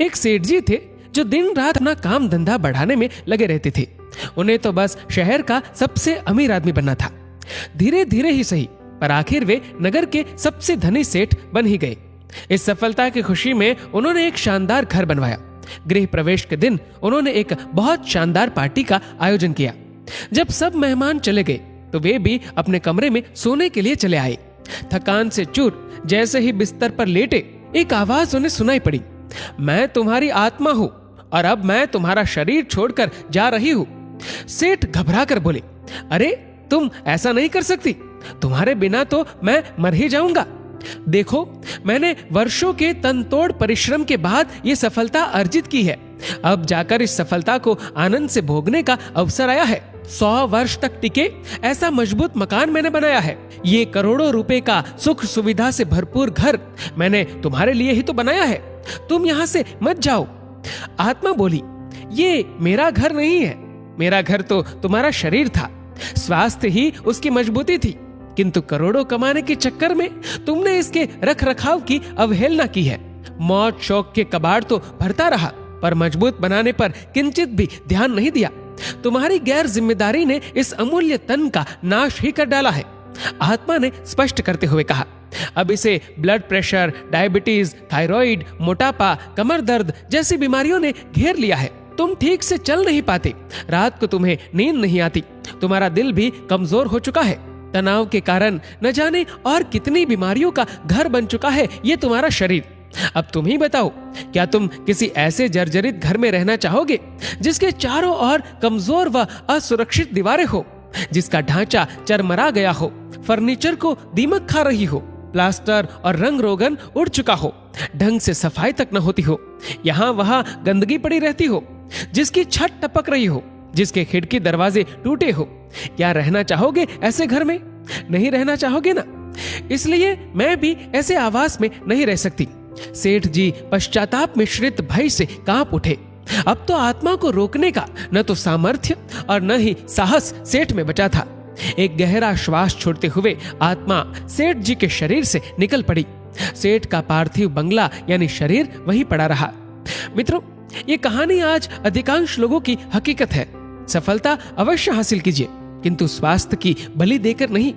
एक सेठ जी थे जो दिन रात अपना काम धंधा बढ़ाने में लगे रहते थे। उन्हें तो बस शहर का सबसे अमीर आदमी बनना था। धीरे धीरे ही सही, पर आखिर वे नगर के सबसे धनी सेठ बन ही गए। इस सफलता की खुशी में उन्होंने एक शानदार घर बनवाया। गृह प्रवेश के दिन उन्होंने एक बहुत शानदार पार्टी का आयोजन किया। जब सब मेहमान चले गए तो वे भी अपने कमरे में सोने के लिए चले आए। थकान से चूर जैसे ही बिस्तर पर लेटे, एक आवाज उन्हें सुनाई पड़ी, मैं तुम्हारी आत्मा हूं और अब मैं तुम्हारा शरीर छोड़कर जा रही हूं। सेठ घबरा कर बोले, अरे तुम ऐसा नहीं कर सकती, तुम्हारे बिना तो मैं मर ही जाऊंगा। देखो, मैंने वर्षों के तनतोड़ परिश्रम के बाद ये सफलता अर्जित की है। अब जाकर इस सफलता को आनंद से भोगने का अवसर आया है। 100 वर्ष तक टिके ऐसा मजबूत मकान मैंने बनाया है। ये करोड़ों रुपए का सुख सुविधा से भरपूर घर मैंने तुम्हारे लिए ही तो बनाया है। तुम यहाँ से मत जाओ। आत्मा बोली, ये मेरा घर नहीं है, मेरा घर तो तुम्हारा शरीर था। स्वास्थ्य ही उसकी मजबूती थी, किंतु करोड़ों कमाने के चक्कर में तुमने इसके रख रखाव की अवहेलना की है। मौत शौक के कबाड़ तो भरता रहा, पर मजबूत बनाने पर किंचित भी ध्यान नहीं दिया। तुम्हारी गैर जिम्मेदारी ने इस अमूल्य तन का नाश ही कर डाला है। आत्मा ने स्पष्ट करते हुए कहा, अब इसे ब्लड प्रेशर, डायबिटीज, थायराइड, मोटापा, कमर दर्द जैसी बीमारियों ने घेर लिया है। तुम ठीक से चल नहीं पाते, रात को तुम्हें नींद नहीं आती, तुम्हारा दिल भी कमजोर हो चुका है। तनाव के कारण न जाने और कितनी बीमारियों का घर बन चुका है ये तुम्हारा शरीर। अब तुम ही बताओ, क्या तुम किसी ऐसे जर्जरित घर में रहना चाहोगे जिसके चारों ओर कमजोर व असुरक्षित दीवारें हो, जिसका ढांचा चरमरा गया हो, फर्नीचर को दीमक खा रही हो, प्लास्टर और रंग रोगन उड़ चुका हो, ढंग से सफाई तक न होती हो, यहाँ वहां गंदगी पड़ी रहती हो, जिसकी छत टपक रही हो, जिसके खिड़की दरवाजे टूटे हो? क्या रहना चाहोगे ऐसे घर में? नहीं रहना चाहोगे ना? इसलिए मैं भी ऐसे आवास में नहीं रह सकती। सेठ जी पश्चाताप मिश्रित भय से कांप उठे। अब तो आत्मा को रोकने का न तो सामर्थ्य और न ही साहस सेठ में बचा था। एक गहरा श्वास छोड़ते हुए आत्मा सेठ जी के शरीर से निकल पड़ी। सेठ का पार्थिव बंगला यानी शरीर वहीं पड़ा रहा। मित्रों, ये कहानी आज अधिकांश लोगों की हकीकत है। सफलता अवश्य हासिल कीजिए, किंतु स्वास्थ्य की बलि देकर नहीं,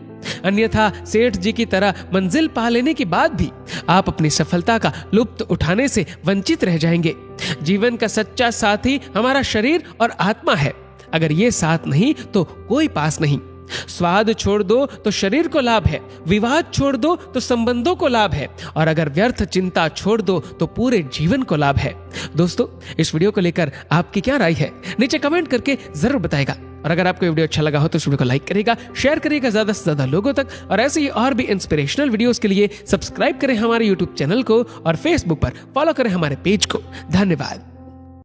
अन्यथा सेठ जी की तरह मंजिल पा लेने के बाद भी आप अपनी सफलता का लुत्फ उठाने से वंचित रह जाएंगे। जीवन का सच्चा साथी हमारा शरीर और आत्मा है। अगर ये साथ नहीं तो कोई पास नहीं। स्वाद छोड़ दो तो शरीर को लाभ है, विवाद छोड़ दो तो संबंधों को लाभ है, और अगर व्यर्थ चिंता छोड़ दो तो पूरे जीवन को लाभ है। दोस्तों, इस वीडियो को लेकर आपकी क्या राय है नीचे कमेंट करके जरूर बताएगा। और अगर आपको वीडियो अच्छा लगा हो तो इस वीडियो को लाइक करेगा, शेयर करिएगा ज्यादा से ज्यादा लोगों तक, और ऐसे ही और भी इंस्पिरेशनल वीडियोस के लिए सब्सक्राइब करें हमारे यूट्यूब चैनल को और फेसबुक पर फॉलो करें हमारे पेज को। धन्यवाद।